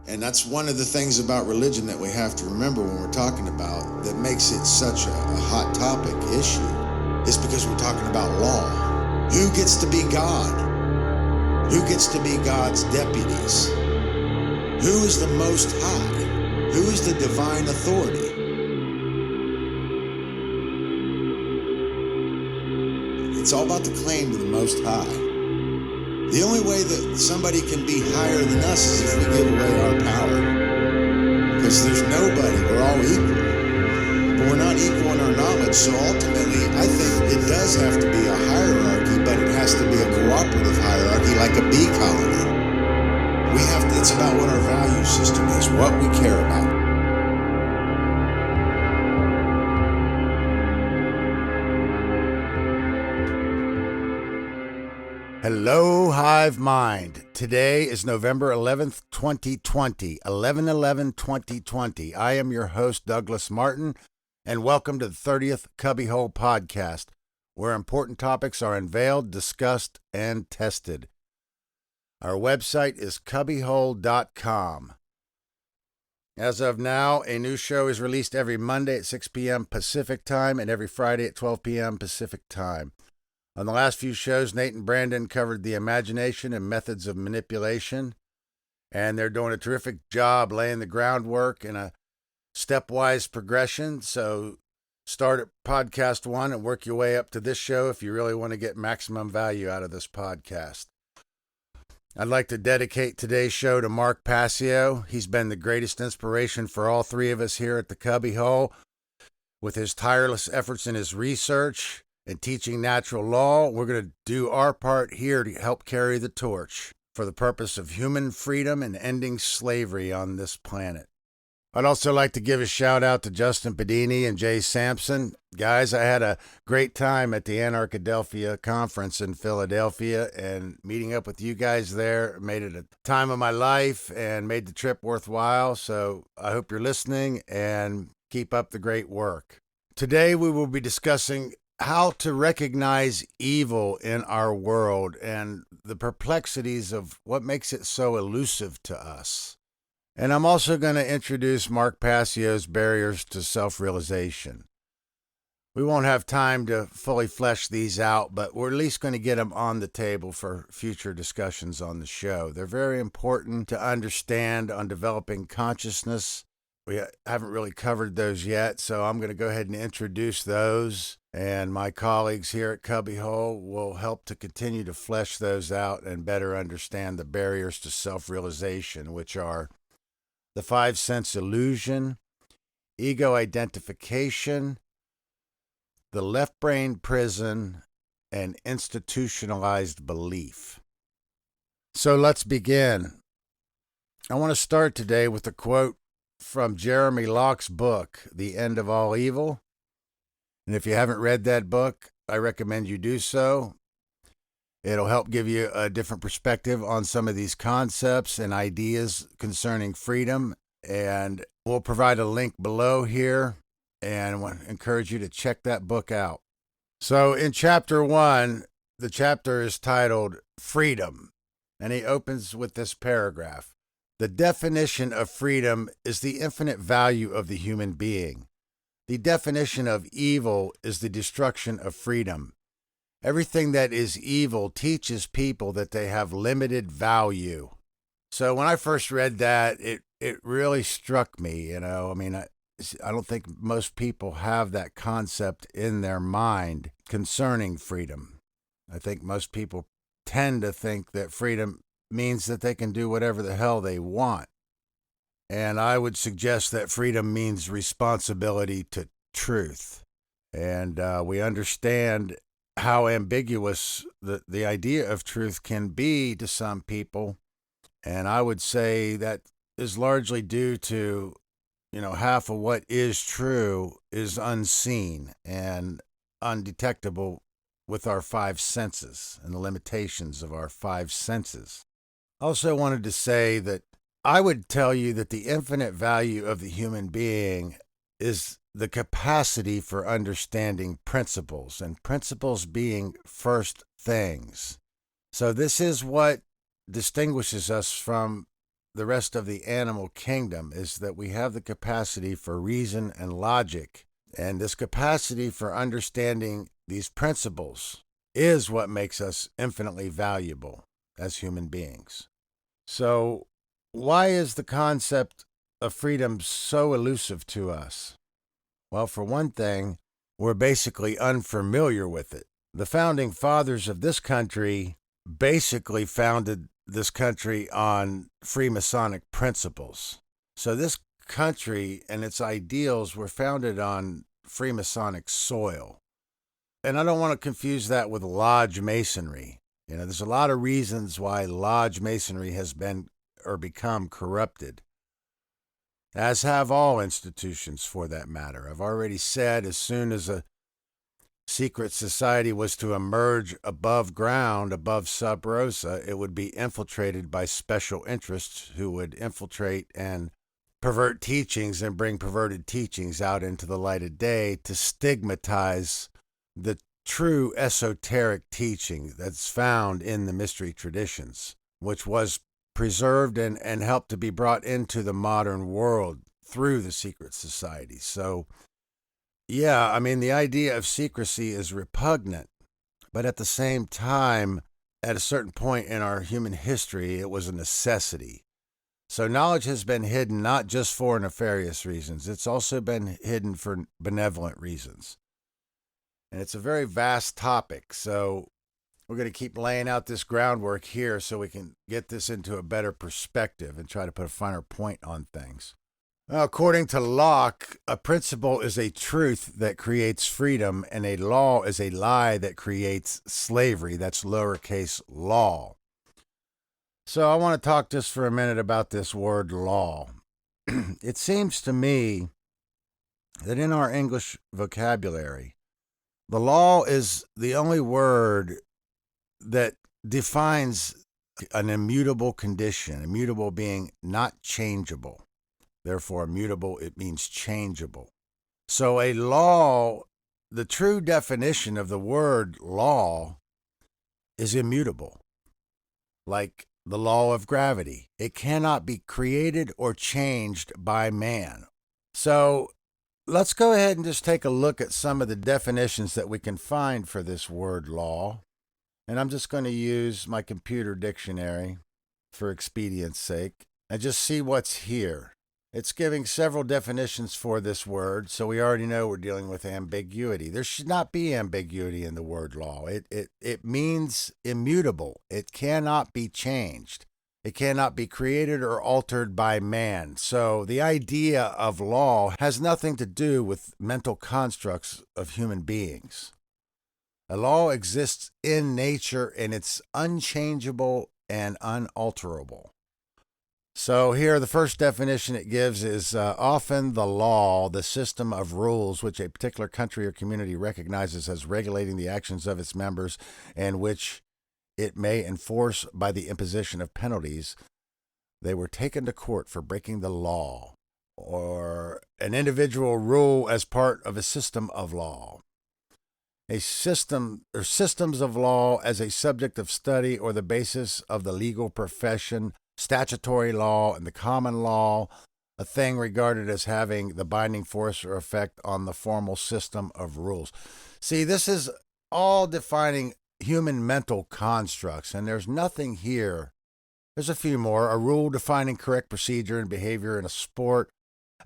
And that's one of the things about religion that we have to remember when we're talking about that makes it such a hot topic issue is because we're talking about law. Who gets to be God? Who gets to be God's deputies? Who is the Most High? Who is the divine authority? It's all about the claim to the Most High. The only way that somebody can be higher than us is if we give away our power. Because there's nobody, we're all equal. But we're not equal in our knowledge, so ultimately I think it does have to be a hierarchy, but it has to be a cooperative hierarchy like a bee colony. It's about what our value system is, what we care about. Hello, Hive Mind. Today is November 11th, 2020, 11/11/2020. I am your host, Douglas Martin, and welcome to the 30th Cubbywhole podcast, where important topics are unveiled, discussed, and tested. Our website is Cubbywhole.com. As of now, a new show is released every Monday at 6 p.m. Pacific Time and every Friday at 12 p.m. Pacific Time. On the last few shows, Nate and Brandon covered the imagination and methods of manipulation, and they're doing a terrific job laying the groundwork in a stepwise progression. So start at podcast 1 and work your way up to this show if you really want to get maximum value out of this podcast. I'd like to dedicate today's show to Mark Passio. He's been the greatest inspiration for all three of us here at the Cubbywhole. With his tireless efforts in his research and teaching natural law, we're going to do our part here to help carry the torch for the purpose of human freedom and ending slavery on this planet. I'd also like to give a shout out to Justin Padini and Jay Sampson. Guys, I had a great time at the Anarchadelphia conference in Philadelphia, and meeting up with you guys there made it a time of my life and made the trip worthwhile. So I hope you're listening and keep up the great work. Today we will be discussing how to recognize evil in our world and the perplexities of what makes it so elusive to us. And I'm also going to introduce Mark Passio's barriers to self-realization. We won't have time to fully flesh these out, but we're at least going to get them on the table for future discussions on the show. They're very important to understand on developing consciousness. We haven't really covered those yet, so I'm going to go ahead and introduce those. And my colleagues here at Cubbywhole will help to continue to flesh those out and better understand the barriers to self-realization, which are the five-sense illusion, ego identification, the left brain prison, and institutionalized belief. So let's begin. I want to start today with a quote from Jeremy Locke's book, The End of All Evil. And if you haven't read that book, I recommend you do so. It'll help give you a different perspective on some of these concepts and ideas concerning freedom. And we'll provide a link below here, and I want to encourage you to check that book out. So in chapter 1, the chapter is titled Freedom, and he opens with this paragraph. The definition of freedom is the infinite value of the human being. The definition of evil is the destruction of freedom. Everything that is evil teaches people that they have limited value. So when I first read that, it really struck me, I don't think most people have that concept in their mind concerning freedom. I think most people tend to think that freedom means that they can do whatever the hell they want. And I would suggest that freedom means responsibility to truth. And we understand how ambiguous the idea of truth can be to some people. And I would say that is largely due to, half of what is true is unseen and undetectable with our five senses and the limitations of our five senses. I also wanted to say that I would tell you that the infinite value of the human being is the capacity for understanding principles, and principles being first things. So this is what distinguishes us from the rest of the animal kingdom is that we have the capacity for reason and logic. And this capacity for understanding these principles is what makes us infinitely valuable as human beings. So, why is the concept of freedom so elusive to us? Well, for one thing, we're basically unfamiliar with it. The founding fathers of this country basically founded this country on Freemasonic principles. So this country and its ideals were founded on Freemasonic soil. And I don't want to confuse that with Lodge Masonry. There's a lot of reasons why Lodge Masonry has been or become corrupted, as have all institutions for that matter. I've already said as soon as a secret society was to emerge above ground, above sub rosa, it would be infiltrated by special interests who would infiltrate and pervert teachings and bring perverted teachings out into the light of day to stigmatize the true esoteric teaching that's found in the mystery traditions, which was preserved and helped to be brought into the modern world through the secret society. So, yeah, I mean, the idea of secrecy is repugnant, but at the same time, at a certain point in our human history, it was a necessity. So knowledge has been hidden not just for nefarious reasons, it's also been hidden for benevolent reasons. And it's a very vast topic, so we're going to keep laying out this groundwork here so we can get this into a better perspective and try to put a finer point on things. According to Locke, a principle is a truth that creates freedom, and a law is a lie that creates slavery. That's lowercase law. So I want to talk just for a minute about this word law. It seems to me that in our English vocabulary, the law is the only word that defines an immutable condition, immutable being not changeable. Therefore, immutable, it means changeable. So a law, the true definition of the word law is immutable. Like the law of gravity. It cannot be created or changed by man. So let's go ahead and just take a look at some of the definitions that we can find for this word law. And I'm just going to use my computer dictionary for expedience sake and just see what's here. It's giving several definitions for this word, so we already know we're dealing with ambiguity. There should not be ambiguity in the word law. It means immutable. It cannot be changed. It cannot be created or altered by man. So the idea of law has nothing to do with mental constructs of human beings. A law exists in nature and it's unchangeable and unalterable. So here, the first definition it gives is often the law, the system of rules which a particular country or community recognizes as regulating the actions of its members and which it may enforce by the imposition of penalties. They were taken to court for breaking the law, or an individual rule as part of a system of law. A system or systems of law as a subject of study or the basis of the legal profession, statutory law and the common law, a thing regarded as having the binding force or effect on the formal system of rules. See, this is all defining human mental constructs, and there's nothing here. There's a few more. A rule defining correct procedure and behavior in a sport,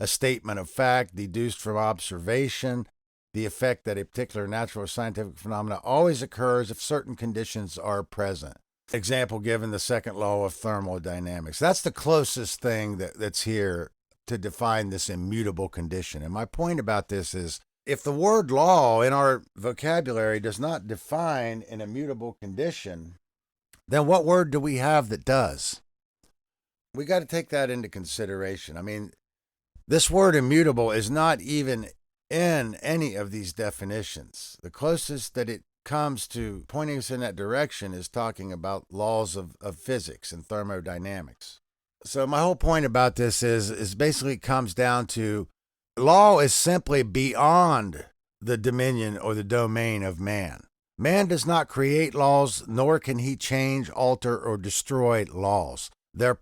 a statement of fact deduced from observation, the effect that a particular natural or scientific phenomena always occurs if certain conditions are present. Example given, the second law of thermodynamics. That's the closest thing that's here to define this immutable condition. And my point about this is, if the word law in our vocabulary does not define an immutable condition, then what word do we have that does? We got to take that into consideration. I mean, this word immutable is not even in any of these definitions. The closest that it comes to pointing us in that direction is talking about laws of physics and thermodynamics. So my whole point about this is basically comes down to law is simply beyond the dominion or the domain of man. Man does not create laws, nor can he change, alter, or destroy laws. They're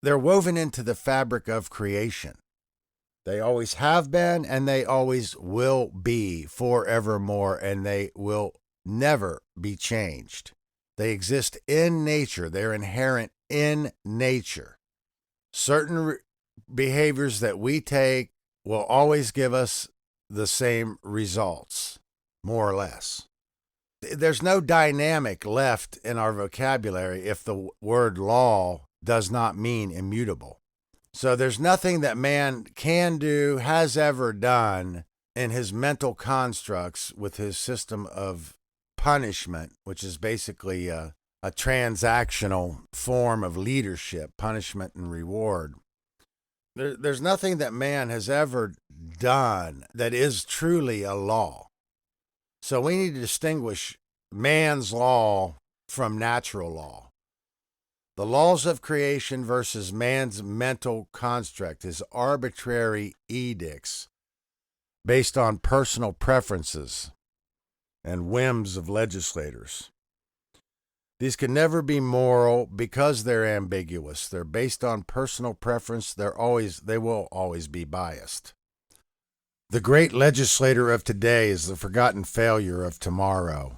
they're woven into the fabric of creation. They always have been, and they always will be forevermore, and they will never be changed. They exist in nature. They're inherent in nature. Certain behaviors that we take will always give us the same results, more or less. There's no dynamic left in our vocabulary if the word law does not mean immutable. So there's nothing that man can do, has ever done in his mental constructs with his system of punishment, which is basically a transactional form of leadership, punishment and reward. There's nothing that man has ever done that is truly a law. So we need to distinguish man's law from natural law. The laws of creation versus man's mental construct, his arbitrary edicts based on personal preferences and whims of legislators. These can never be moral because they're ambiguous. They're based on personal preference. They will always be biased. The great legislator of today is the forgotten failure of tomorrow.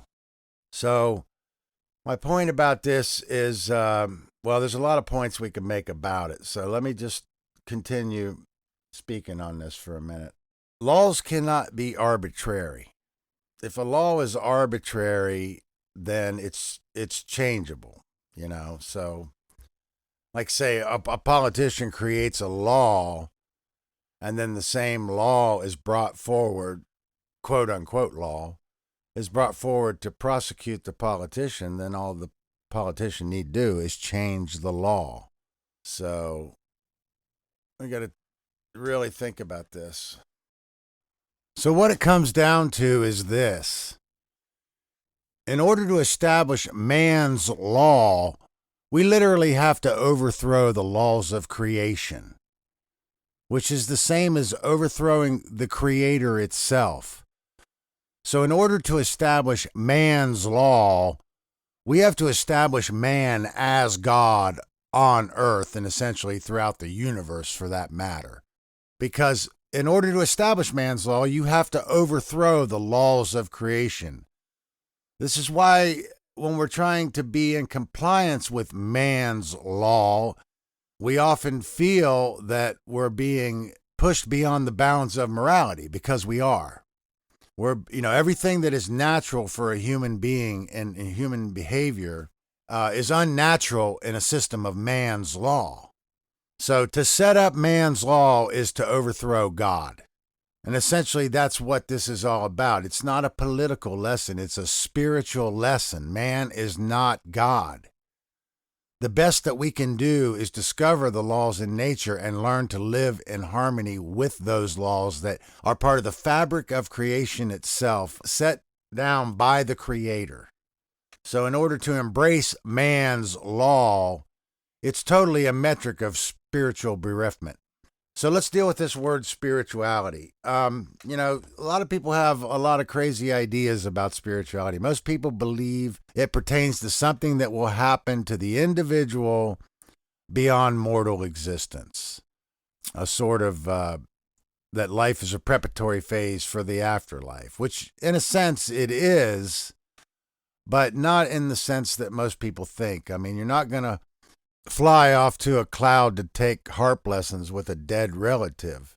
So my point about this is, there's a lot of points we can make about it. So let me just continue speaking on this for a minute. Laws cannot be arbitrary. If a law is arbitrary, then it's changeable, So, like say a politician creates a law, and then the same law is brought forward, quote unquote law, is brought forward to prosecute the politician, then all the politician need to do is change the law. So we got to really think about this. So what it comes down to is this. In order to establish man's law, we literally have to overthrow the laws of creation, which is the same as overthrowing the Creator itself. So in order to establish man's law, we have to establish man as God on earth and essentially throughout the universe for that matter. Because in order to establish man's law, you have to overthrow the laws of creation. This is why when we're trying to be in compliance with man's law, we often feel that we're being pushed beyond the bounds of morality, because we are. Everything that is natural for a human being and human behavior is unnatural in a system of man's law. So to set up man's law is to overthrow God. And essentially that's what this is all about. It's not a political lesson. It's a spiritual lesson. Man is not God. The best that we can do is discover the laws in nature and learn to live in harmony with those laws that are part of the fabric of creation itself, set down by the Creator. So in order to embrace man's law, it's totally a metric of spiritual bereavement. So let's deal with this word spirituality. A lot of people have a lot of crazy ideas about spirituality. Most people believe it pertains to something that will happen to the individual beyond mortal existence. A sort of that life is a preparatory phase for the afterlife, which in a sense it is, but not in the sense that most people think. I mean, you're not going to fly off to a cloud to take harp lessons with a dead relative,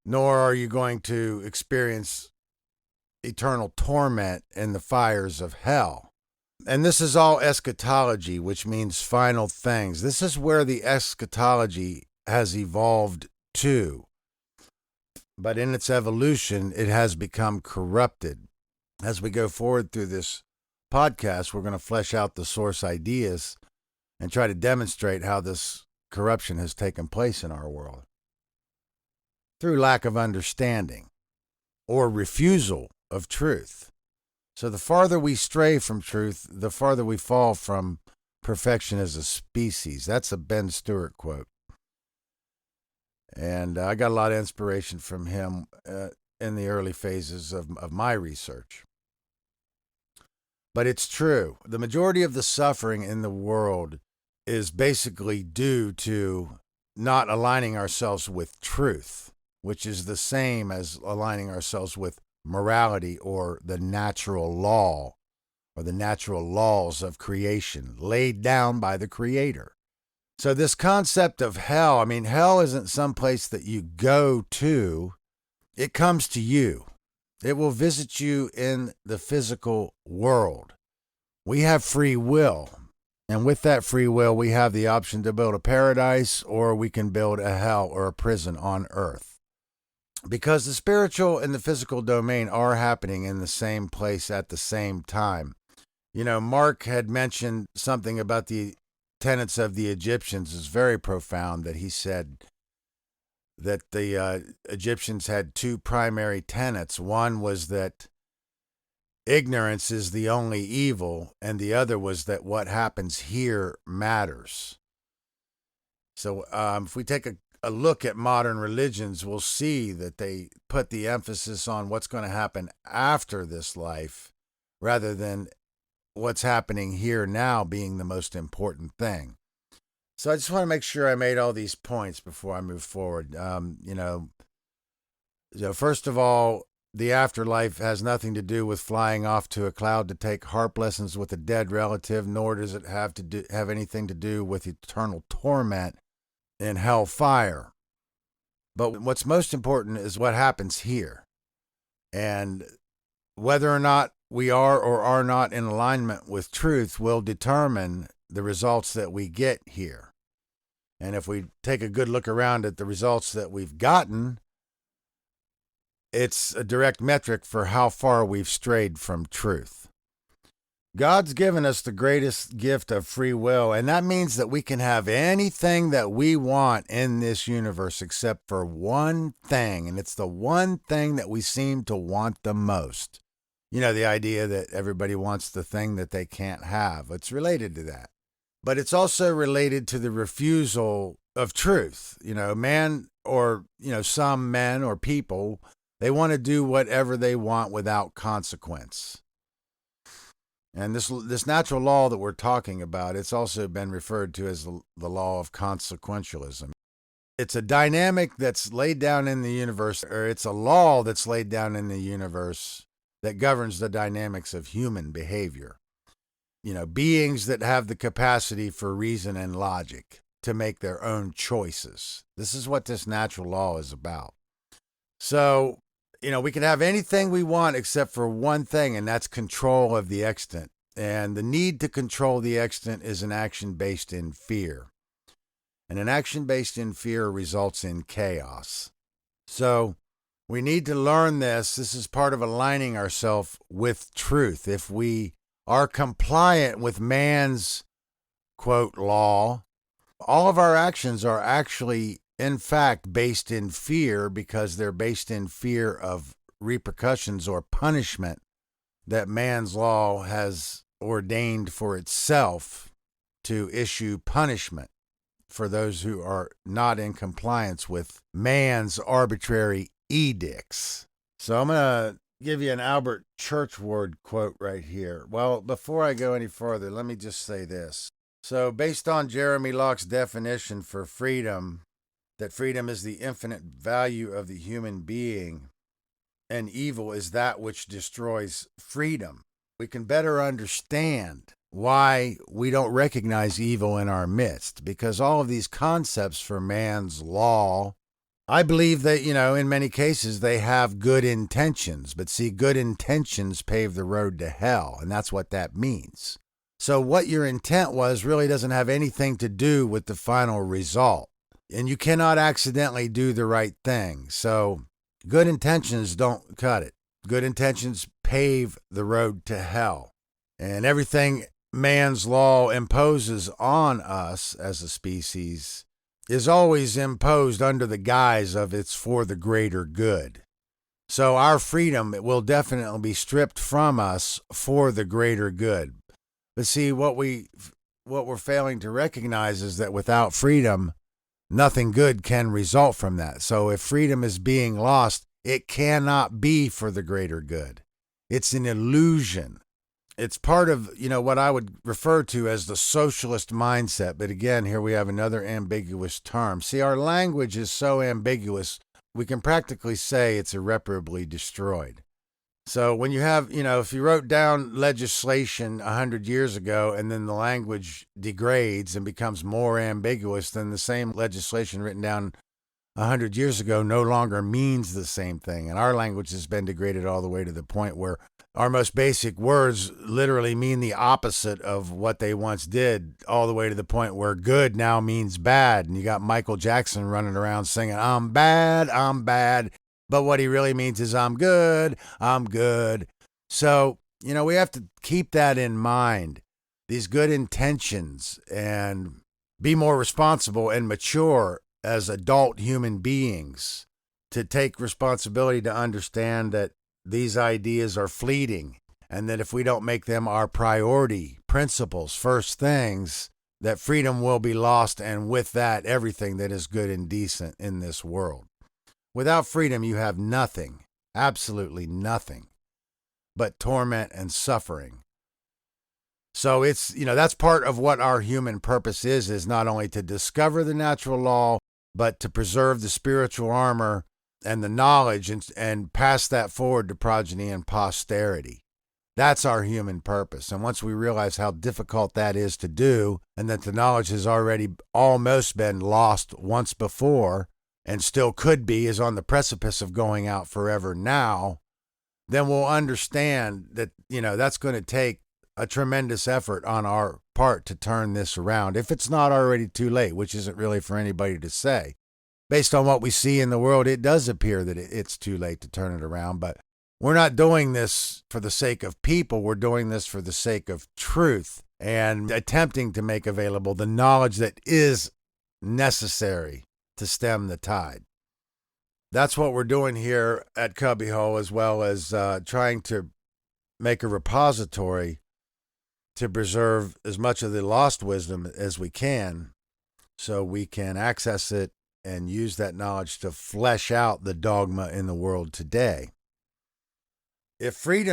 nor are you going to experience eternal torment in the fires of hell. And this is all eschatology, which means final things. This is where the eschatology has evolved to. But in its evolution, it has become corrupted. As we go forward through this podcast, we're going to flesh out the source ideas and try to demonstrate how this corruption has taken place in our world through lack of understanding or refusal of truth. So the farther we stray from truth, the farther we fall from perfection as a species. That's a Ben Stewart quote. And I got a lot of inspiration from him in the early phases of my research. But it's true. The majority of the suffering in the world is basically due to not aligning ourselves with truth, which is the same as aligning ourselves with morality or the natural law or the natural laws of creation laid down by the Creator. So this concept of hell, hell isn't some place that you go to. It comes to you. It will visit you in the physical world. We have free will. And with that free will, we have the option to build a paradise, or we can build a hell or a prison on earth. Because the spiritual and the physical domain are happening in the same place at the same time. Mark had mentioned something about the tenets of the Egyptians is very profound, that he said that the Egyptians had two primary tenets. One was that ignorance is the only evil, and the other was that what happens here matters. So if we take a look at modern religions, we'll see that they put the emphasis on what's going to happen after this life rather than what's happening here now being the most important thing. So I just want to make sure I made all these points before I move forward. First of all, the afterlife has nothing to do with flying off to a cloud to take harp lessons with a dead relative, nor does it have anything to do with eternal torment in hellfire. But what's most important is what happens here. And whether or not we are or are not in alignment with truth will determine the results that we get here. And if we take a good look around at the results that we've gotten, it's a direct metric for how far we've strayed from truth. God's given us the greatest gift of free will, and that means that we can have anything that we want in this universe except for one thing, and it's the one thing that we seem to want the most. The idea that everybody wants the thing that they can't have. It's related to that. But it's also related to the refusal of truth. Man or, some men or people, they want to do whatever they want without consequence. And this natural law that we're talking about, it's also been referred to as the law of consequentialism. It's a dynamic that's laid down in the universe, or it's a law that's laid down in the universe that governs the dynamics of human behavior. Beings that have the capacity for reason and logic to make their own choices. This is what this natural law is about. So, we can have anything we want except for one thing, and that's control of the extant. And the need to control the extant is an action based in fear. And an action based in fear results in chaos. So, we need to learn this. This is part of aligning ourselves with truth. If we are compliant with man's, quote, law, all of our actions are actually, in fact, based in fear, because they're based in fear of repercussions or punishment that man's law has ordained for itself to issue punishment for those who are not in compliance with man's arbitrary edicts. So I'm going to give you an Albert Churchward quote right here. Well, before I go any further, let me just say this. So based on Jeremy Locke's definition for freedom, that freedom is the infinite value of the human being, and evil is that which destroys freedom, we can better understand why we don't recognize evil in our midst, because all of these concepts for man's law, I believe that, in many cases they have good intentions, but see, good intentions pave the road to hell, and that's what that means. So what your intent was really doesn't have anything to do with the final result, and you cannot accidentally do the right thing. So good intentions don't cut it. Good intentions pave the road to hell, and everything man's law imposes on us as a species is always imposed under the guise of it's for the greater good. So our freedom will definitely be stripped from us for the greater good. But see, what we're failing to recognize is that without freedom, nothing good can result from that. So if freedom is being lost, it cannot be for the greater good. It's an illusion. It's part of, what I would refer to as the socialist mindset. But again, here we have another ambiguous term. See, our language is so ambiguous, we can practically say it's irreparably destroyed. So when you have, if you wrote down legislation 100 years ago and then the language degrades and becomes more ambiguous, then the same legislation written down 100 years ago no longer means the same thing. And our language has been degraded all the way to the point where our most basic words literally mean the opposite of what they once did, all the way to the point where good now means bad. And you got Michael Jackson running around singing, I'm bad, I'm bad. But what he really means is I'm good, I'm good. So, we have to keep that in mind, these good intentions, and be more responsible and mature as adult human beings, to take responsibility to understand that these ideas are fleeting, and that if we don't make them our priority, principles, first things, that freedom will be lost, and with that, everything that is good and decent in this world. Without freedom, you have nothing, absolutely nothing, but torment and suffering. So it's, that's part of what our human purpose is not only to discover the natural law, but to preserve the spiritual armor and the knowledge, and pass that forward to progeny and posterity. That's our human purpose. And once we realize how difficult that is to do, and that the knowledge has already almost been lost once before, and still could be, is on the precipice of going out forever now, then we'll understand that, that's going to take a tremendous effort on our part to turn this around, if it's not already too late, which isn't really for anybody to say. Based on what we see in the world, it does appear that it's too late to turn it around, but we're not doing this for the sake of people. We're doing this for the sake of truth, and attempting to make available the knowledge that is necessary to stem the tide. That's what we're doing here at Cubbywhole, as well as trying to make a repository to preserve as much of the lost wisdom as we can, so we can access it and use that knowledge to flesh out the dogma in the world today. If we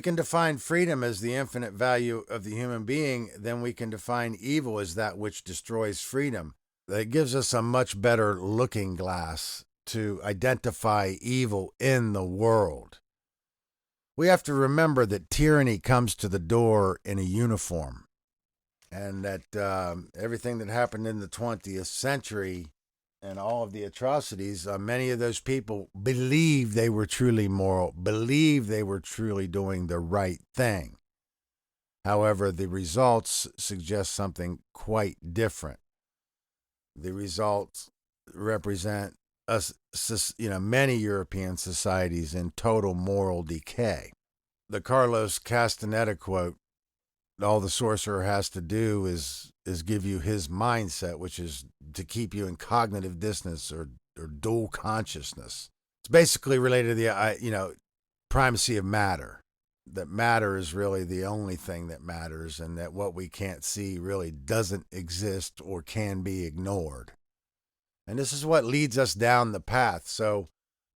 can define freedom as the infinite value of the human being, then we can define evil as that which destroys freedom. That gives us a much better looking glass to identify evil in the world. We have to remember that tyranny comes to the door in a uniform, and that everything that happened in the 20th century and all of the atrocities, many of those people believed they were truly moral, believed they were truly doing the right thing. However, the results suggest something quite different. The results represent many European societies in total moral decay. The Carlos Castaneda quote, all the sorcerer has to do is give you his mindset, which is to keep you in cognitive dissonance or dual consciousness. It's basically related to the primacy of matter. That matter is really the only thing that matters, and that what we can't see really doesn't exist or can be ignored. And this is what leads us down the path. So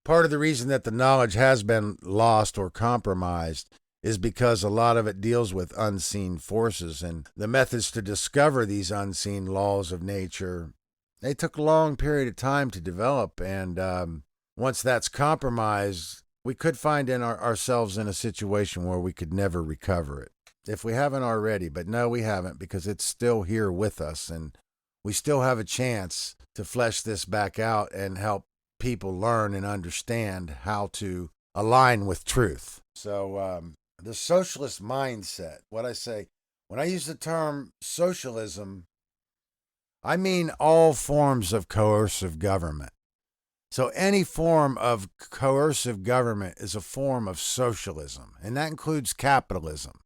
part of the reason that the knowledge has been lost or compromised is because a lot of it deals with unseen forces, and the methods to discover these unseen laws of nature, they took a long period of time to develop. And once that's compromised, we could find ourselves in a situation where we could never recover it, if we haven't already. But no, we haven't, because it's still here with us, and we still have a chance to flesh this back out and help people learn and understand how to align with truth. So the socialist mindset, what I say, when I use the term socialism, I mean all forms of coercive government. So any form of coercive government is a form of socialism, and that includes capitalism.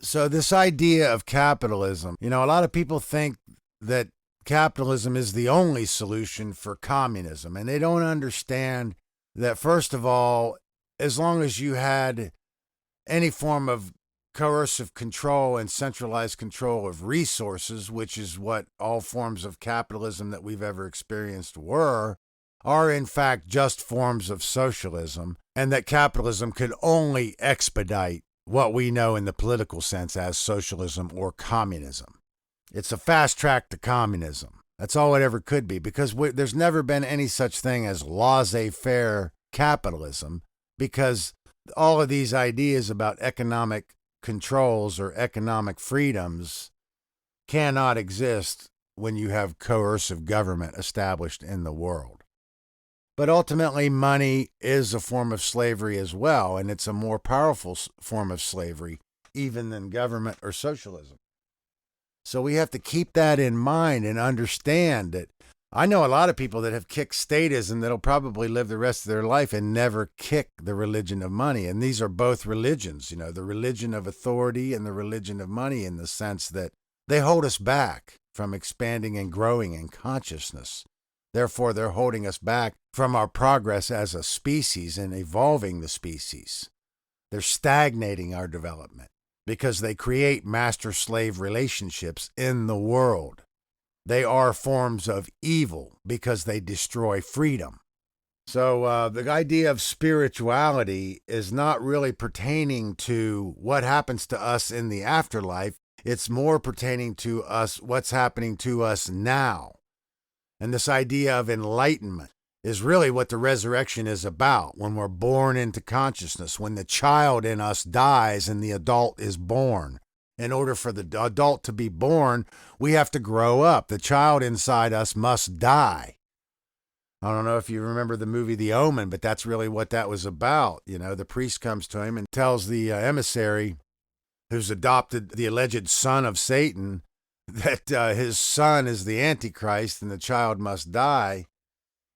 So this idea of capitalism, a lot of people think that capitalism is the only solution for communism, and they don't understand that, first of all, as long as you had any form of coercive control and centralized control of resources, which is what all forms of capitalism that we've ever experienced are in fact just forms of socialism, and that capitalism could only expedite what we know in the political sense as socialism or communism. It's a fast track to communism. That's all it ever could be, because there's never been any such thing as laissez-faire capitalism, because all of these ideas about economic controls or economic freedoms cannot exist when you have coercive government established in the world. But ultimately, money is a form of slavery as well, and it's a more powerful form of slavery even than government or socialism. So we have to keep that in mind and understand that I know a lot of people that have kicked statism that'll probably live the rest of their life and never kick the religion of money. And these are both religions, the religion of authority and the religion of money, in the sense that they hold us back from expanding and growing in consciousness. Therefore, they're holding us back from our progress as a species and evolving the species. They're stagnating our development because they create master-slave relationships in the world. They are forms of evil because they destroy freedom. So the idea of spirituality is not really pertaining to what happens to us in the afterlife. It's more pertaining to us, what's happening to us now. And this idea of enlightenment is really what the resurrection is about. When we're born into consciousness, when the child in us dies and the adult is born. In order for the adult to be born, we have to grow up. The child inside us must die. I don't know if you remember the movie The Omen, but that's really what that was about. The priest comes to him and tells the emissary who's adopted the alleged son of Satan that his son is the Antichrist and the child must die.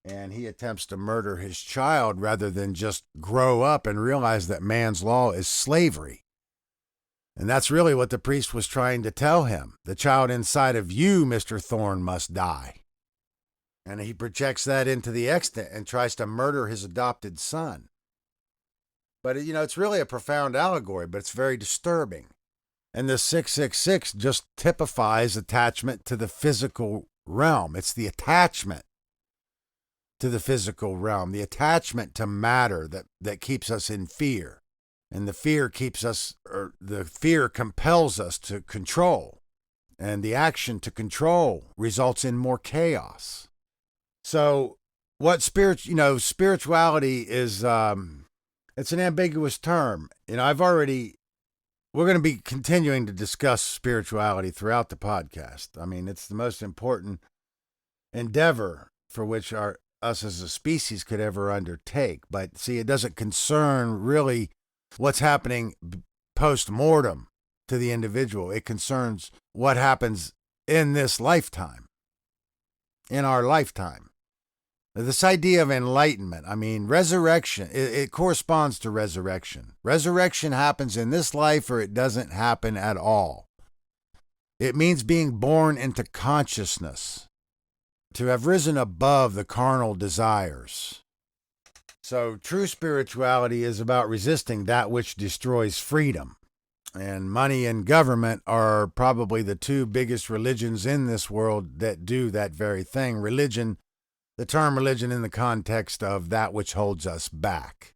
And he attempts to murder his child rather than just grow up and realize that man's law is slavery. And that's really what the priest was trying to tell him. The child inside of you, Mr. Thorne, must die. And he projects that into the extent and tries to murder his adopted son. But, it's really a profound allegory, but it's very disturbing. And the 666 just typifies attachment to the physical realm. It's the attachment to the physical realm, the attachment to matter that keeps us in fear. And the fear compels us to control. And the action to control results in more chaos. So what spirituality is, it's an ambiguous term. We're going to be continuing to discuss spirituality throughout the podcast. It's the most important endeavor for which us as a species could ever undertake. But see, it doesn't concern really what's happening post-mortem to the individual. It concerns what happens in this lifetime, in our lifetime. This idea of enlightenment, resurrection, it corresponds to resurrection. Resurrection happens in this life or it doesn't happen at all. It means being born into consciousness, to have risen above the carnal desires. So true spirituality is about resisting that which destroys freedom. And money and government are probably the two biggest religions in this world that do that very thing. The term religion in the context of that which holds us back,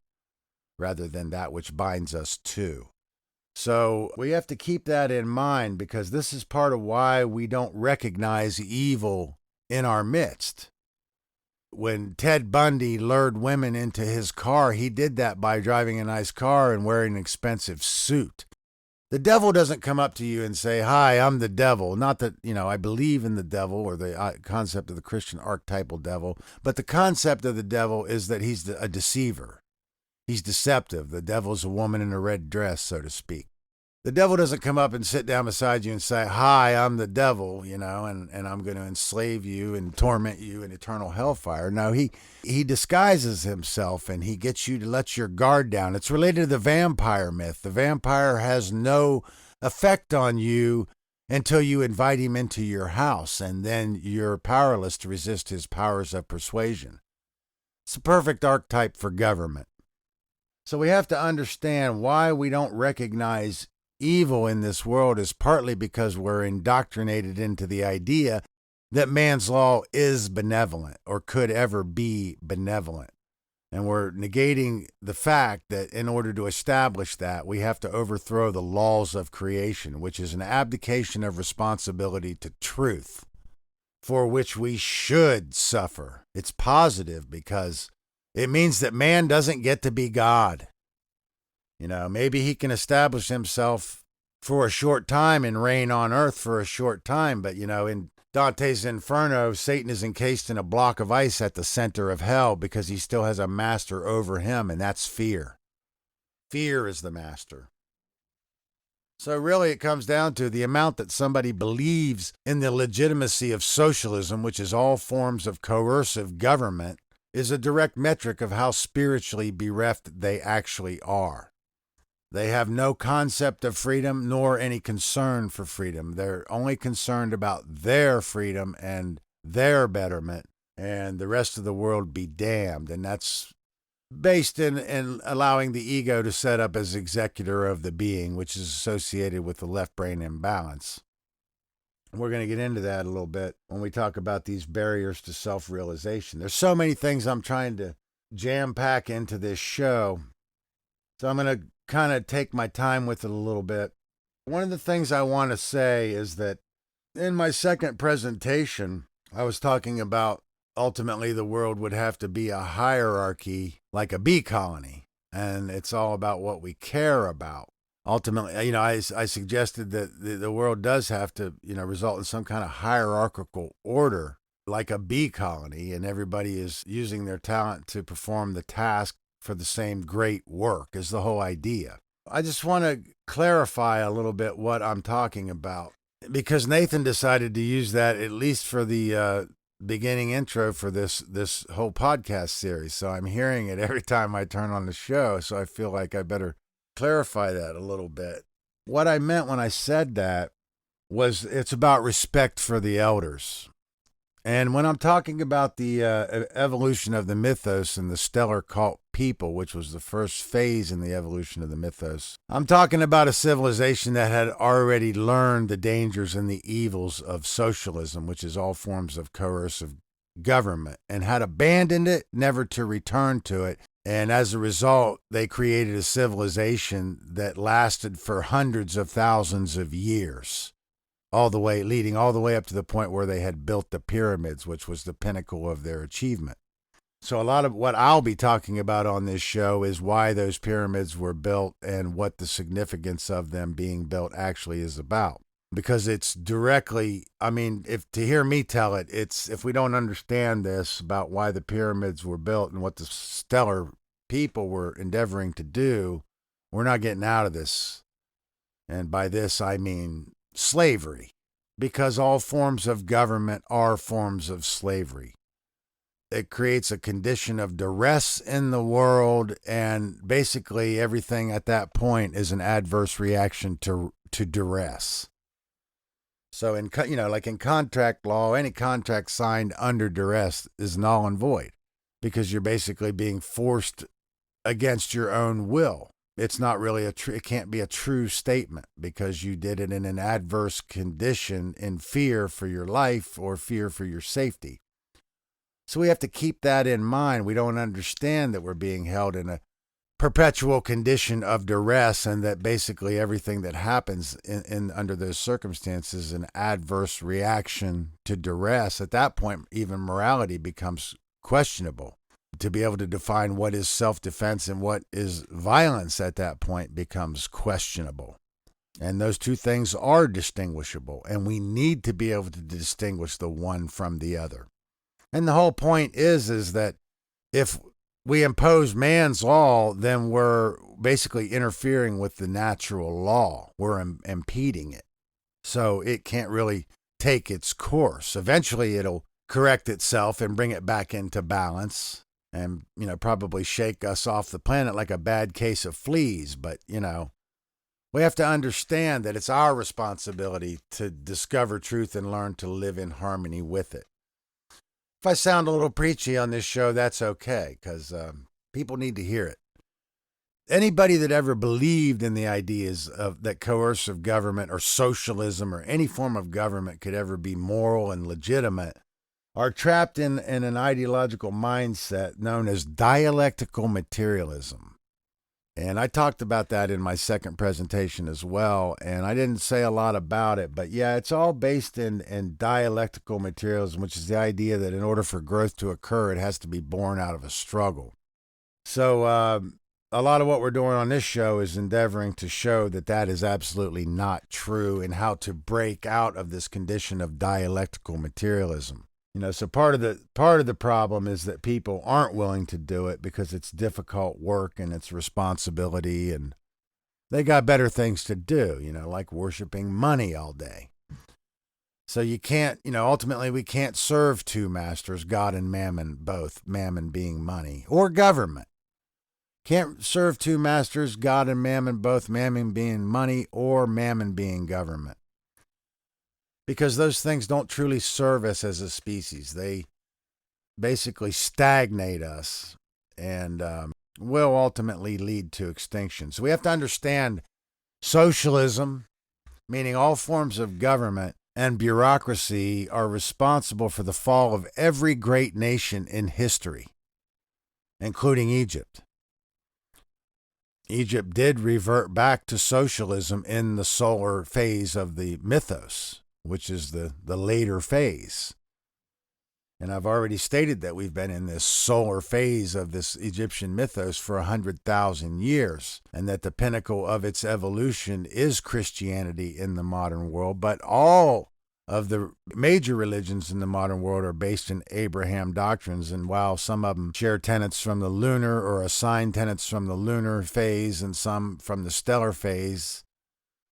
rather than that which binds us to. So we have to keep that in mind, because this is part of why we don't recognize evil in our midst. When Ted Bundy lured women into his car, he did that by driving a nice car and wearing an expensive suit. The devil doesn't come up to you and say, "Hi, I'm the devil." Not that, I believe in the devil or the concept of the Christian archetypal devil, but the concept of the devil is that he's a deceiver. He's deceptive. The devil's a woman in a red dress, so to speak. The devil doesn't come up and sit down beside you and say, "Hi, I'm the devil, and I'm going to enslave you and torment you in eternal hellfire." No, he disguises himself and he gets you to let your guard down. It's related to the vampire myth. The vampire has no effect on you until you invite him into your house, and then you're powerless to resist his powers of persuasion. It's a perfect archetype for government. So we have to understand why we don't recognize evil in this world is partly because we're indoctrinated into the idea that man's law is benevolent or could ever be benevolent. And we're negating the fact that in order to establish that, we have to overthrow the laws of creation, which is an abdication of responsibility to truth, for which we should suffer. It's positive because it means that man doesn't get to be God. Maybe he can establish himself for a short time and reign on earth for a short time. But, in Dante's Inferno, Satan is encased in a block of ice at the center of hell because he still has a master over him, and that's fear. Fear is the master. So really it comes down to the amount that somebody believes in the legitimacy of socialism, which is all forms of coercive government, is a direct metric of how spiritually bereft they actually are. They have no concept of freedom nor any concern for freedom. They're only concerned about their freedom and their betterment, and the rest of the world be damned. And that's based in allowing the ego to set up as executor of the being, which is associated with the left brain imbalance. We're going to get into that a little bit when we talk about these barriers to self-realization. There's so many things I'm trying to jam-pack into this show, so I'm going to kind of take my time with it a little bit. One of the things I want to say is that in my second presentation, I was talking about ultimately the world would have to be a hierarchy like a bee colony, and it's all about what we care about. Ultimately, I suggested that the world does have to, result in some kind of hierarchical order like a bee colony, and everybody is using their talent to perform the task for the same great work is the whole idea. I just want to clarify a little bit what I'm talking about, because Nathan decided to use that at least for the beginning intro for this whole podcast series. So I'm hearing it every time I turn on the show, so I feel like I better clarify that a little bit. What I meant when I said that was it's about respect for the elders. And when I'm talking about the evolution of the mythos and the stellar cult people, which was the first phase in the evolution of the mythos, I'm talking about a civilization that had already learned the dangers and the evils of socialism, which is all forms of coercive government, and had abandoned it, never to return to it. And as a result, they created a civilization that lasted for hundreds of thousands of years, leading all the way up to the point where they had built the pyramids, which was the pinnacle of their achievement. So a lot of what I'll be talking about on this show is why those pyramids were built and what the significance of them being built actually is about. Because it's directly, if to hear me tell it, if we don't understand this about why the pyramids were built and what the stellar people were endeavoring to do, we're not getting out of this. And by this, I mean slavery, because all forms of government are forms of slavery. It creates a condition of duress in the world, and basically everything at that point is an adverse reaction to duress. So like in contract law, any contract signed under duress is null and void, because you're basically being forced against your own will. It's not really it can't be a true statement because you did it in an adverse condition in fear for your life or fear for your safety. So we have to keep that in mind. We don't understand that we're being held in a perpetual condition of duress, and that basically everything that happens in under those circumstances is an adverse reaction to duress. At that point, even morality becomes questionable. To be able to define what is self-defense and what is violence at that point becomes questionable. And those two things are distinguishable, and we need to be able to distinguish the one from the other. And the whole point is that if we impose man's law, then we're basically interfering with the natural law. We're impeding it. So it can't really take its course. Eventually it'll correct itself and bring it back into balance and, probably shake us off the planet like a bad case of fleas. But, we have to understand that it's our responsibility to discover truth and learn to live in harmony with it. If I sound a little preachy on this show, that's okay, because people need to hear it. Anybody that ever believed in the ideas of that coercive government or socialism or any form of government could ever be moral and legitimate are trapped in an ideological mindset known as dialectical materialism. And I talked about that in my second presentation as well, and I didn't say a lot about it, but yeah, it's all based in dialectical materialism, which is the idea that in order for growth to occur, it has to be born out of a struggle. So a lot of what we're doing on this show is endeavoring to show that that is absolutely not true and how to break out of this condition of dialectical materialism. So part of the problem is that people aren't willing to do it because it's difficult work and it's responsibility, and they got better things to do, like worshiping money all day. So you can't, ultimately we can't serve two masters, God and mammon, both, mammon being money, or government. Can't serve two masters, God and mammon, both, mammon being money or mammon being government. Because those things don't truly serve us as a species. They basically stagnate us and will ultimately lead to extinction. So we have to understand socialism, meaning all forms of government, and bureaucracy are responsible for the fall of every great nation in history, including Egypt. Egypt did revert back to socialism in the solar phase of the Mythos, which is the later phase. And I've already stated that we've been in this solar phase of this Egyptian mythos for 100,000 years, and that the pinnacle of its evolution is Christianity in the modern world. But all of the major religions in the modern world are based in Abraham doctrines, and while some of them share tenets from the lunar or assign tenets from the lunar phase and some from the stellar phase,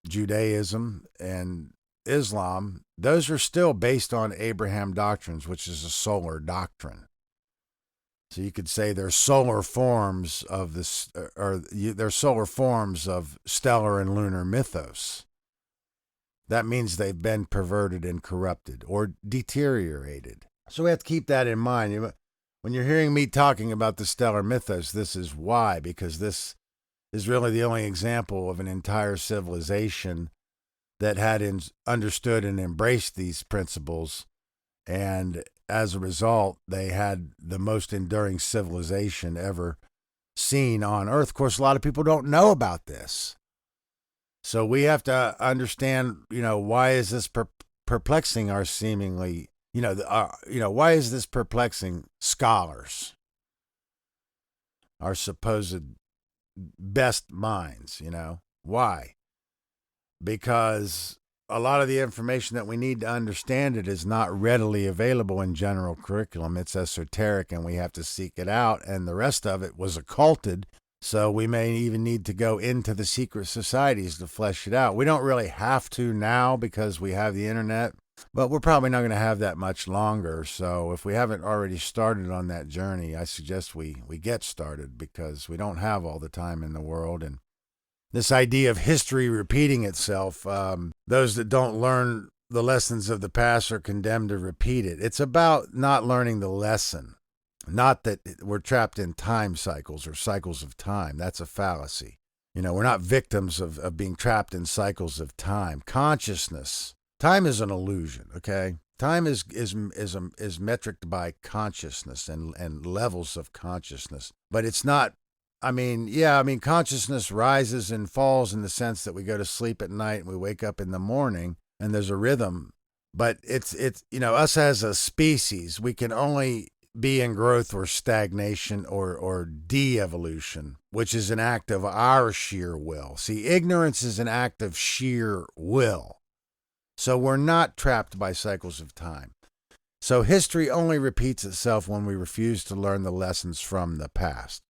Judaism and Islam, those are still based on Abraham doctrines, which is a solar doctrine. So you could say they're solar forms of this, or they're solar forms of stellar and lunar mythos. That means they've been perverted and corrupted or deteriorated. So we have to keep that in mind. When you're hearing me talking about the stellar mythos, this is why, because this is really the only example of an entire civilization that had understood and embraced these principles, and as a result, they had the most enduring civilization ever seen on Earth. Of course, a lot of people don't know about this. So we have to understand, why is this perplexing our seemingly, why is this perplexing scholars, our supposed best minds, why? Because a lot of the information that we need to understand it is not readily available in general curriculum. It's esoteric and we have to seek it out, and the rest of it was occulted. So we may even need to go into the secret societies to flesh it out. We don't really have to now because we have the internet, but we're probably not going to have that much longer. So if we haven't already started on that journey, I suggest we get started, because we don't have all the time in the world. And this idea of history repeating itself, those that don't learn the lessons of the past are condemned to repeat it. It's about not learning the lesson. Not that we're trapped in time cycles or cycles of time. That's a fallacy. We're not victims of being trapped in cycles of time. Consciousness. Time is an illusion, okay? Time is metriced by consciousness and levels of consciousness. But it's not, consciousness rises and falls in the sense that we go to sleep at night and we wake up in the morning and there's a rhythm. But it's us as a species, we can only be in growth or stagnation or de-evolution, which is an act of our sheer will. See, ignorance is an act of sheer will. So we're not trapped by cycles of time. So history only repeats itself when we refuse to learn the lessons from the past.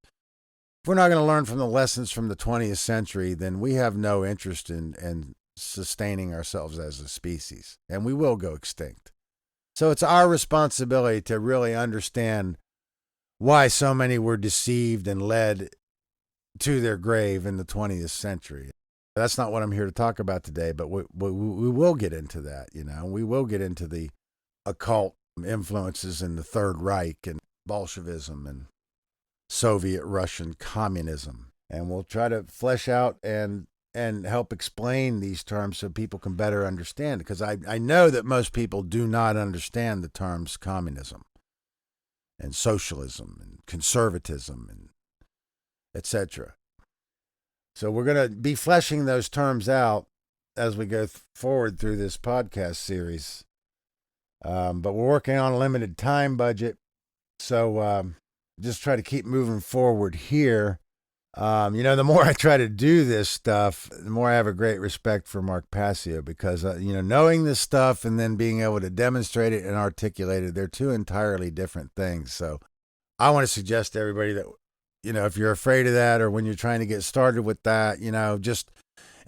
If we're not going to learn from the lessons from the 20th century, then we have no interest in sustaining ourselves as a species, and we will go extinct. So it's our responsibility to really understand why so many were deceived and led to their grave in the 20th century. That's not what I'm here to talk about today, but we will get into that, We will get into the occult influences in the Third Reich and Bolshevism and Soviet Russian communism. And we'll try to flesh out and and help explain these terms so people can better understand it. Because I know that most people do not understand the terms communism and socialism and conservatism and etc. So we're going to be fleshing those terms out as we go forward through this podcast series. But we're working on a limited time budget. So just try to keep moving forward here. The more I try to do this stuff, the more I have a great respect for Mark Passio because, knowing this stuff and then being able to demonstrate it and articulate it, they're two entirely different things. So I want to suggest to everybody that, if you're afraid of that or when you're trying to get started with that, just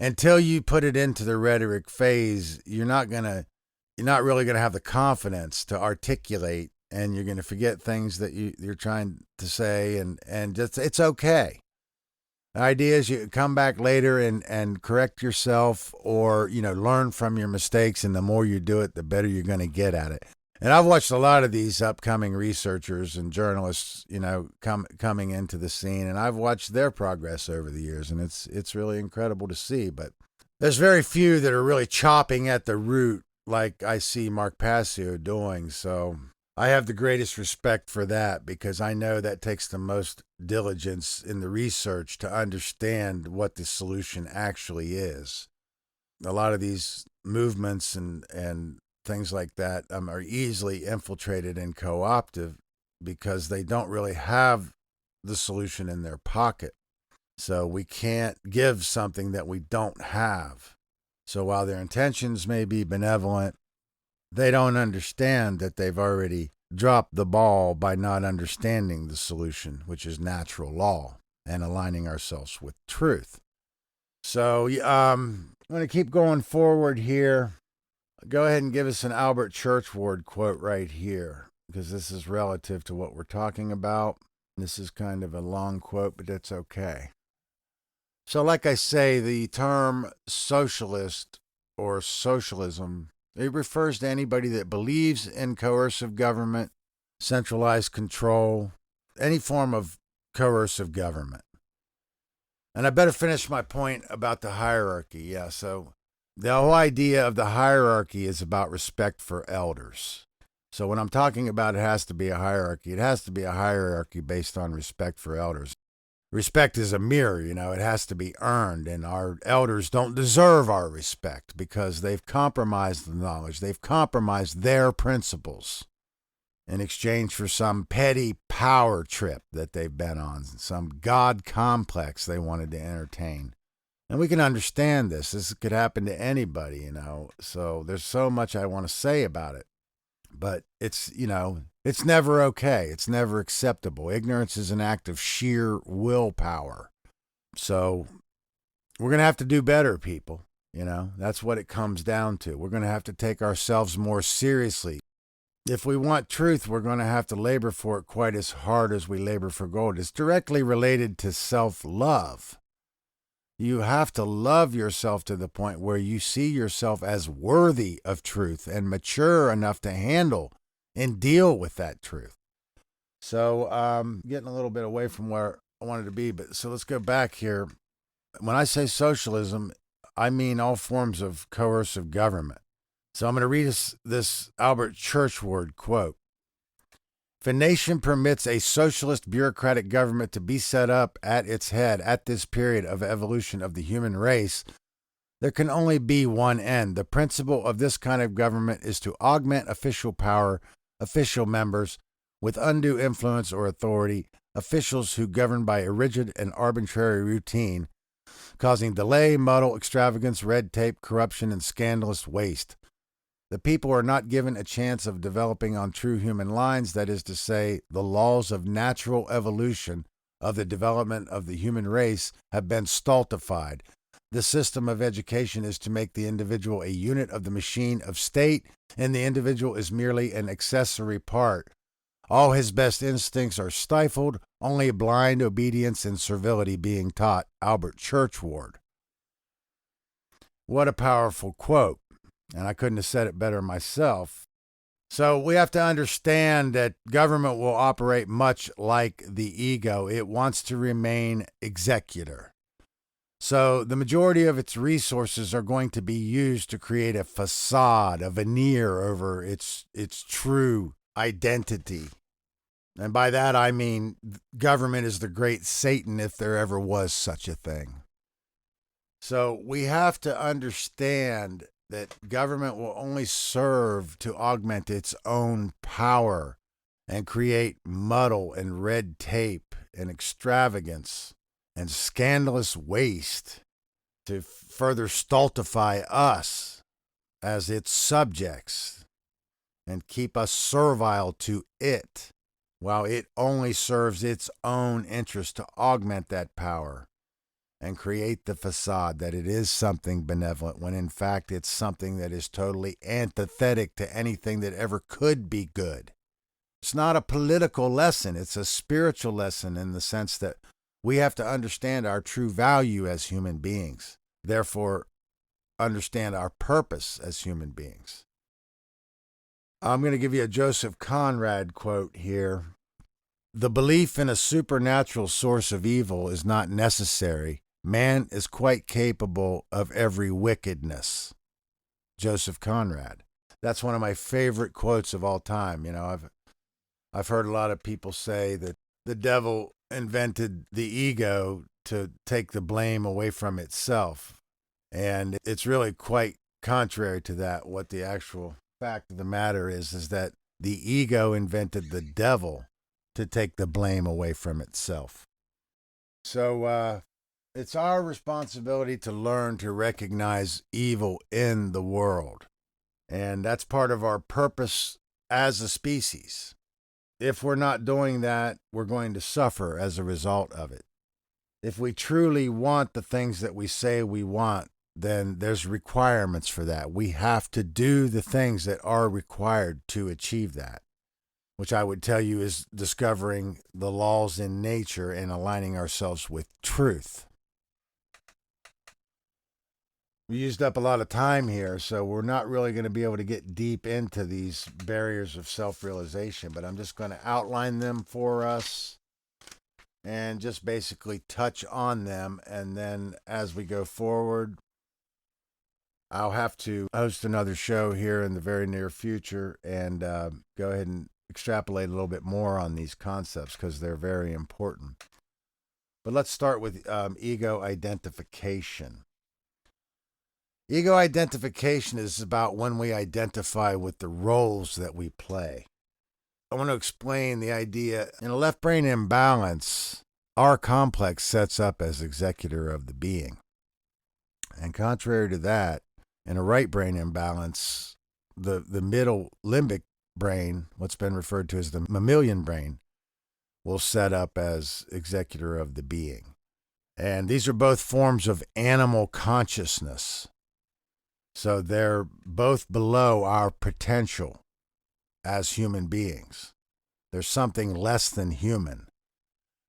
until you put it into the rhetoric phase, you're not really going to have the confidence to articulate, and you're going to forget things that you're trying to say, and just, it's okay. The idea is you come back later and correct yourself or, learn from your mistakes. And the more you do it, the better you're going to get at it. And I've watched a lot of these upcoming researchers and journalists, coming into the scene, and I've watched their progress over the years, and it's really incredible to see. But there's very few that are really chopping at the root like I see Mark Passio doing. So I have the greatest respect for that because I know that takes the most diligence in the research to understand what the solution actually is. A lot of these movements and things like that are easily infiltrated and co-opted because they don't really have the solution in their pocket. So we can't give something that we don't have. So while their intentions may be benevolent, they don't understand that they've already dropped the ball by not understanding the solution, which is natural law and aligning ourselves with truth. So I'm going to keep going forward here. Go ahead and give us an Albert Churchward quote right here, because this is relative to what we're talking about. This is kind of a long quote, but that's okay. So like I say, the term socialist or socialism, it refers to anybody that believes in coercive government, centralized control, any form of coercive government. And I better finish my point about the hierarchy. Yeah, so the whole idea of the hierarchy is about respect for elders. So when I'm talking about it has to be a hierarchy, it has to be a hierarchy based on respect for elders. Respect is a mirror, it has to be earned, and our elders don't deserve our respect because they've compromised the knowledge. They've compromised their principles in exchange for some petty power trip that they've been on, some God complex they wanted to entertain. And we can understand this. This could happen to anybody, So there's so much I want to say about it. But it's never okay. It's never acceptable. Ignorance is an act of sheer willpower. So we're going to have to do better, people. That's what it comes down to. We're going to have to take ourselves more seriously. If we want truth, we're going to have to labor for it quite as hard as we labor for gold. It's directly related to self-love. You have to love yourself to the point where you see yourself as worthy of truth and mature enough to handle and deal with that truth. So getting a little bit away from where I wanted to be, but so let's go back here. When I say socialism, I mean all forms of coercive government. So I'm going to read this Albert Churchward quote. If a nation permits a socialist bureaucratic government to be set up at its head at this period of evolution of the human race, there can only be one end. The principle of this kind of government is to augment official power, official members with undue influence or authority, officials who govern by a rigid and arbitrary routine, causing delay, muddle, extravagance, red tape, corruption, and scandalous waste. The people are not given a chance of developing on true human lines, that is to say, the laws of natural evolution of the development of the human race have been stultified. The system of education is to make the individual a unit of the machine of state, and the individual is merely an accessory part. All his best instincts are stifled, only blind obedience and servility being taught. Albert Churchward. What a powerful quote. And I couldn't have said it better myself. So we have to understand that government will operate much like the ego. It wants to remain executor. So the majority of its resources are going to be used to create a facade, a veneer over its true identity. And by that I mean government is the great Satan if there ever was such a thing. So we have to understand that government will only serve to augment its own power and create muddle and red tape and extravagance and scandalous waste to further stultify us as its subjects and keep us servile to it, while it only serves its own interest to augment that power and create the facade that it is something benevolent when in fact it's something that is totally antithetic to anything that ever could be good. It's not a political lesson, it's a spiritual lesson in the sense that we have to understand our true value as human beings, therefore understand our purpose as human beings. I'm going to give you a Joseph Conrad quote here. The belief in a supernatural source of evil is not necessary. Man is quite capable of every wickedness. Joseph Conrad. That's one of my favorite quotes of all time. You know, I've heard a lot of people say that the devil invented the ego to take the blame away from itself. And it's really quite contrary to that. What the actual fact of the matter is that the ego invented the devil to take the blame away from itself. So it's our responsibility to learn to recognize evil in the world. And that's part of our purpose as a species. If we're not doing that, we're going to suffer as a result of it. If we truly want the things that we say we want, then there's requirements for that. We have to do the things that are required to achieve that, which I would tell you is discovering the laws in nature and aligning ourselves with truth. We used up a lot of time here, so we're not really going to be able to get deep into these barriers of self-realization, but I'm just going to outline them for us and just basically touch on them. And then as we go forward, I'll have to host another show here in the very near future and go ahead and extrapolate a little bit more on these concepts because they're very important. But let's start with ego identification. Ego identification is about when we identify with the roles that we play. I want to explain the idea. In a left brain imbalance, our complex sets up as executor of the being. And contrary to that, in a right brain imbalance, the middle limbic brain, what's been referred to as the mammalian brain, will set up as executor of the being. And these are both forms of animal consciousness. So they're both below our potential as human beings. There's something less than human.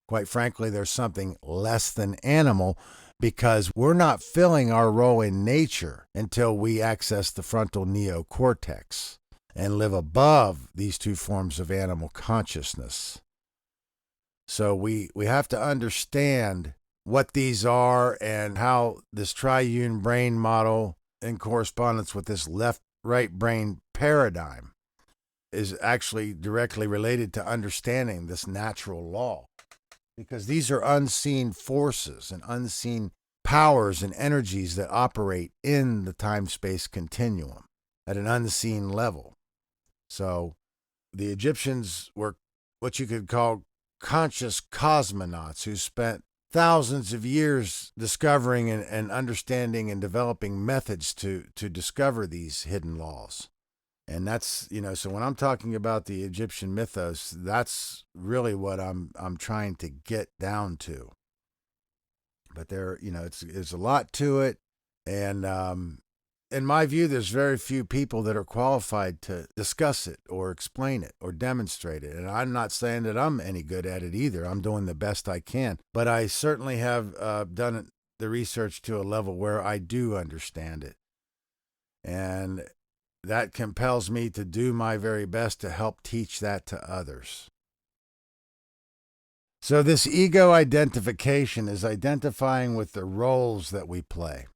Quite frankly, there's something less than animal because we're not filling our role in nature until we access the frontal neocortex and live above these two forms of animal consciousness. So we have to understand what these are and how this triune brain model in correspondence with this left-right brain paradigm is actually directly related to understanding this natural law. Because these are unseen forces and unseen powers and energies that operate in the time-space continuum at an unseen level. So the Egyptians were what you could call conscious cosmonauts who spent thousands of years discovering and understanding and developing methods to discover these hidden laws. And that's, so when I'm talking about the Egyptian mythos, that's really what I'm trying to get down to. But there's a lot to it. And in my view, there's very few people that are qualified to discuss it or explain it or demonstrate it. And I'm not saying that I'm any good at it either. I'm doing the best I can. But I certainly have done the research to a level where I do understand it. And that compels me to do my very best to help teach that to others. So this ego identification is identifying with the roles that we play.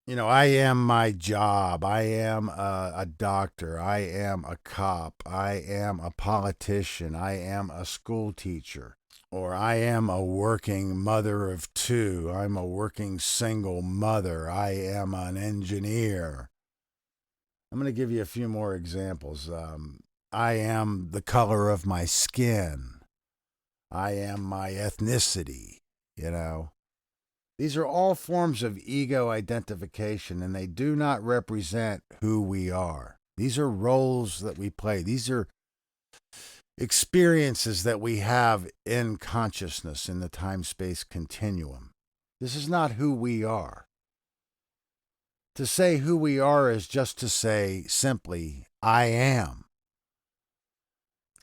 I am my job. I am a doctor. I am a cop. I am a politician. I am a school teacher. Or I am a working mother of two. I'm a working single mother. I am an engineer. I'm going to give you a few more examples. I am the color of my skin. I am my ethnicity. These are all forms of ego identification, and they do not represent who we are. These are roles that we play. These are experiences that we have in consciousness in the time-space continuum. This is not who we are. To say who we are is just to say simply, I am.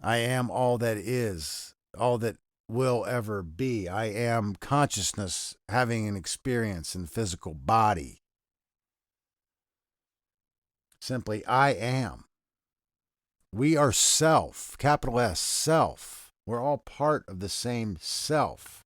I am all that is, all that will ever be. I am consciousness having an experience in the physical body. Simply, I am. We are self, capital S, self. We're all part of the same self.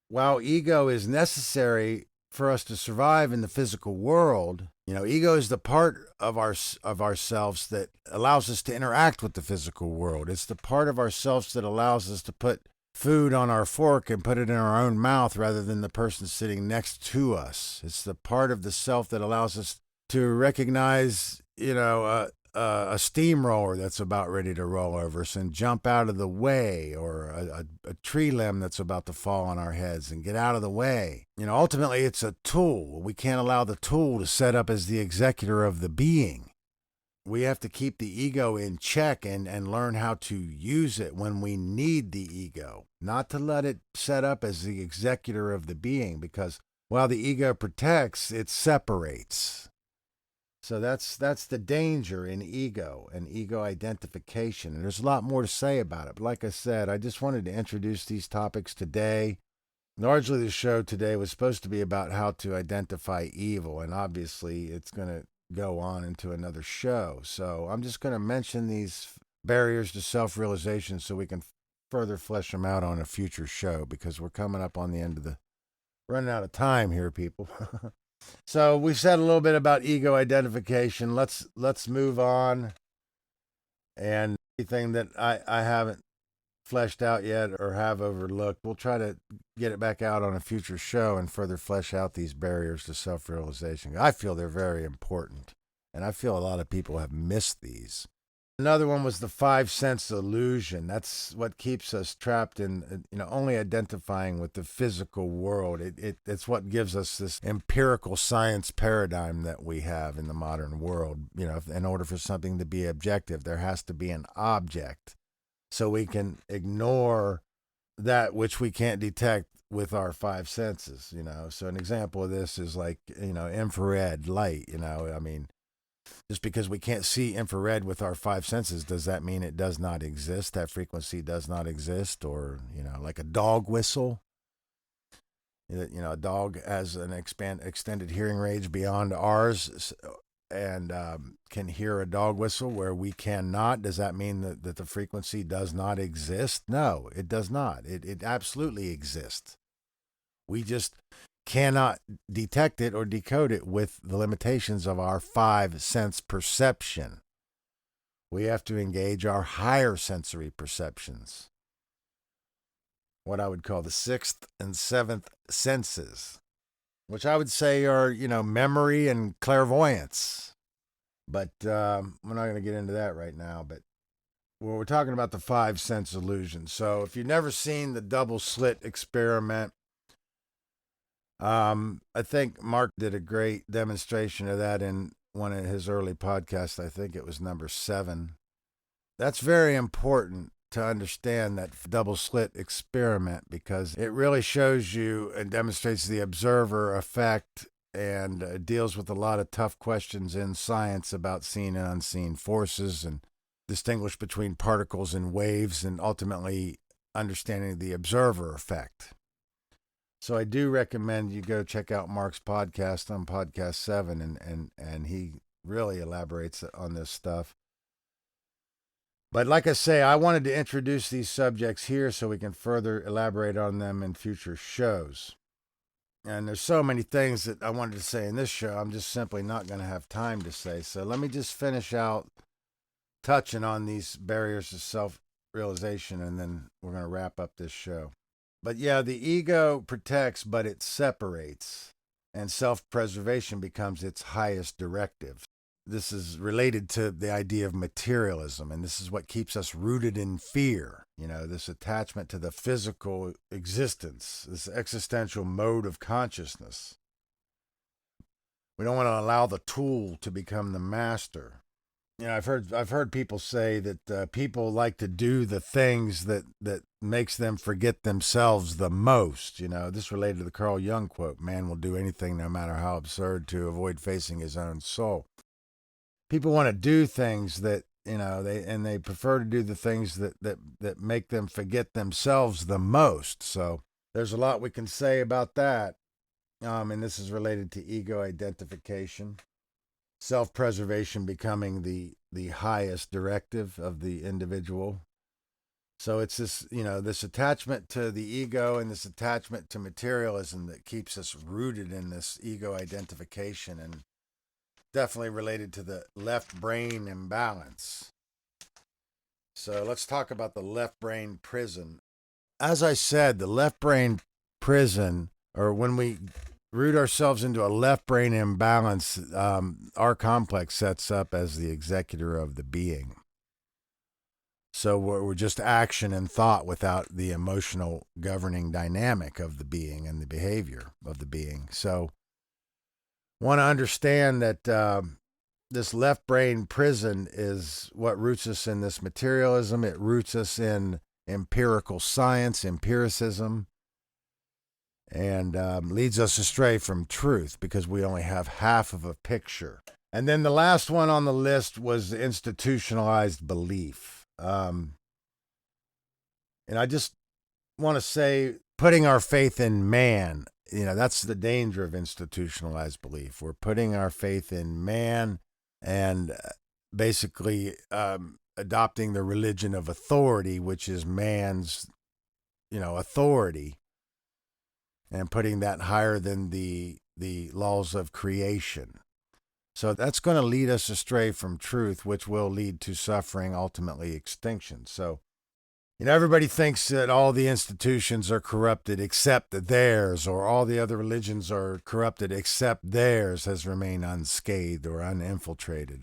While ego is necessary for us to survive in the physical world, ego is the part of ourselves that allows us to interact with the physical world. It's the part of ourselves that allows us to put food on our fork and put it in our own mouth rather than the person sitting next to us. It's the part of the self that allows us to recognize, a steamroller that's about ready to roll over us and jump out of the way, or a tree limb that's about to fall on our heads and get out of the way. Ultimately, it's a tool. We can't allow the tool to set up as the executor of the being. We have to keep the ego in check and learn how to use it when we need the ego, not to let it set up as the executor of the being, because while the ego protects, it separates. So that's the danger in ego and ego identification. And there's a lot more to say about it. But like I said, I just wanted to introduce these topics today. Largely the show today was supposed to be about how to identify evil, and obviously it's going to go on into another show. So I'm just going to mention these barriers to self-realization so we can further flesh them out on a future show, because we're coming up on the end of running out of time here, people. So we've said a little bit about ego identification. Let's move on. And anything that I haven't fleshed out yet or have overlooked, we'll try to get it back out on a future show and further flesh out these barriers to self-realization. I feel they're very important, and I feel a lot of people have missed these. Another one was the 5 sense illusion. That's what keeps us trapped in, only identifying with the physical world. It's what gives us this empirical science paradigm that we have in the modern world. In order for something to be objective, there has to be an object. So we can ignore that which we can't detect with our 5 senses, So an example of this is like, infrared light, just because we can't see infrared with our 5 senses, does that mean it does not exist? That frequency does not exist? Or, like a dog whistle. A dog has an extended hearing range beyond ours and can hear a dog whistle where we cannot. Does that mean that the frequency does not exist? No, it does not. It absolutely exists. We just cannot detect it or decode it with the limitations of our 5 sense perception. We have to engage our higher sensory perceptions, what I would call the 6th and 7th senses, which I would say are, memory and clairvoyance. But we're not going to get into that right now. But we're talking about the 5 sense illusion. So if you've never seen the double slit experiment, I think Mark did a great demonstration of that in one of his early podcasts. I think it was number 7. That's very important to understand, that double slit experiment, because it really shows you and demonstrates the observer effect, and deals with a lot of tough questions in science about seen and unseen forces, and distinguish between particles and waves, and ultimately understanding the observer effect. So I do recommend you go check out Mark's podcast on podcast 7, and he really elaborates on this stuff. But like I say, I wanted to introduce these subjects here so we can further elaborate on them in future shows. And there's so many things that I wanted to say in this show, I'm just simply not going to have time to say. So let me just finish out touching on these barriers to self-realization, and then we're going to wrap up this show. But yeah, the ego protects, but it separates, and self-preservation becomes its highest directive. This is related to the idea of materialism, and this is what keeps us rooted in fear. This attachment to the physical existence, this existential mode of consciousness. We don't want to allow the tool to become the master. I've heard people say that people like to do the things that makes them forget themselves the most. This related to the Carl Jung quote: "Man will do anything, no matter how absurd, to avoid facing his own soul." People want to do things that they prefer to do the things that make them forget themselves the most. So there's a lot we can say about that, and this is related to ego identification. Self-preservation becoming the highest directive of the individual. So it's this attachment to the ego and this attachment to materialism that keeps us rooted in this ego identification, and definitely related to the left brain imbalance. So let's talk about the left brain prison. As I said, the left brain prison, or when we root ourselves into a left brain imbalance, our complex sets up as the executor of the being. So we're just action and thought without the emotional governing dynamic of the being and the behavior of the being. So want to understand that this left brain prison is what roots us in this materialism. It roots us in empirical science, empiricism, and leads us astray from truth because we only have half of a picture. And then the last one on the list was institutionalized belief. And I just want to say, putting our faith in man, that's the danger of institutionalized belief. We're putting our faith in man and basically adopting the religion of authority, which is man's, authority, and putting that higher than the laws of creation. So that's going to lead us astray from truth, which will lead to suffering, ultimately extinction. So, everybody thinks that all the institutions are corrupted except theirs, or all the other religions are corrupted except theirs has remained unscathed or uninfiltrated.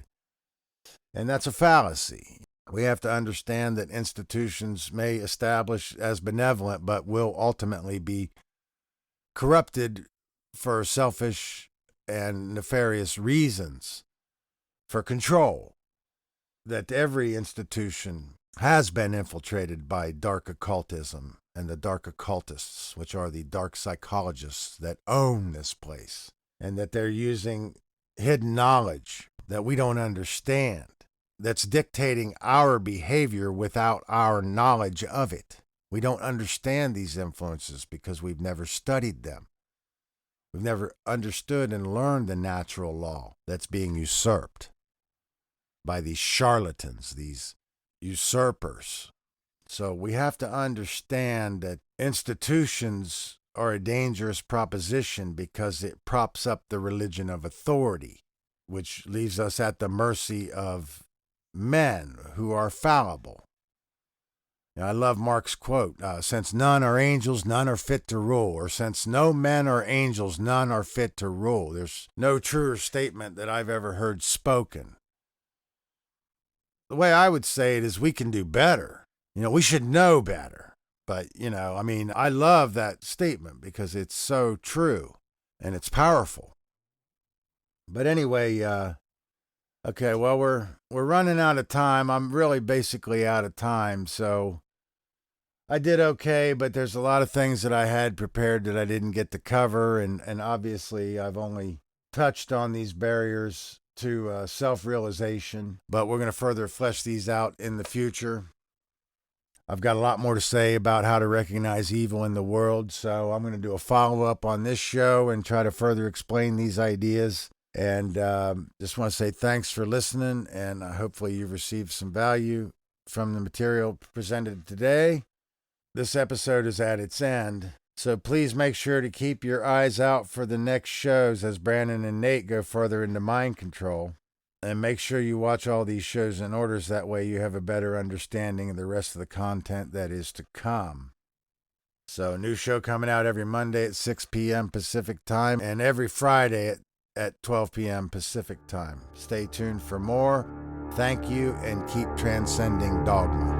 And that's a fallacy. We have to understand that institutions may establish as benevolent, but will ultimately be corrupted for selfish and nefarious reasons, for control. That every institution has been infiltrated by dark occultism and the dark occultists, which are the dark psychologists that own this place, and that they're using hidden knowledge that we don't understand, that's dictating our behavior without our knowledge of it. We don't understand these influences because we've never studied them. We've never understood and learned the natural law that's being usurped by these charlatans, these usurpers. So we have to understand that institutions are a dangerous proposition because it props up the religion of authority, which leaves us at the mercy of men who are fallible. I love Mark's quote, since none are angels, none are fit to rule, or since no men are angels, none are fit to rule. There's no truer statement that I've ever heard spoken. The way I would say it is we can do better. We should know better. But, I love that statement because it's so true and it's powerful. But anyway, okay, well, we're running out of time. I'm really basically out of time, so I did okay, but there's a lot of things that I had prepared that I didn't get to cover, and obviously I've only touched on these barriers to self-realization, but we're going to further flesh these out in the future. I've got a lot more to say about how to recognize evil in the world, so I'm going to do a follow-up on this show and try to further explain these ideas. And just want to say thanks for listening, and hopefully you've received some value. from the material presented today. This episode is at its end, so please make sure to keep your eyes out for the next shows as Brandon and Nate go further into mind control. And make sure you watch all these shows in orders, that way you have a better understanding of the rest of the content that is to come. So, new show coming out every Monday at 6 p.m. Pacific time and every Friday at 12 p.m. Pacific time. Stay tuned for more. Thank you, and keep transcending dogma.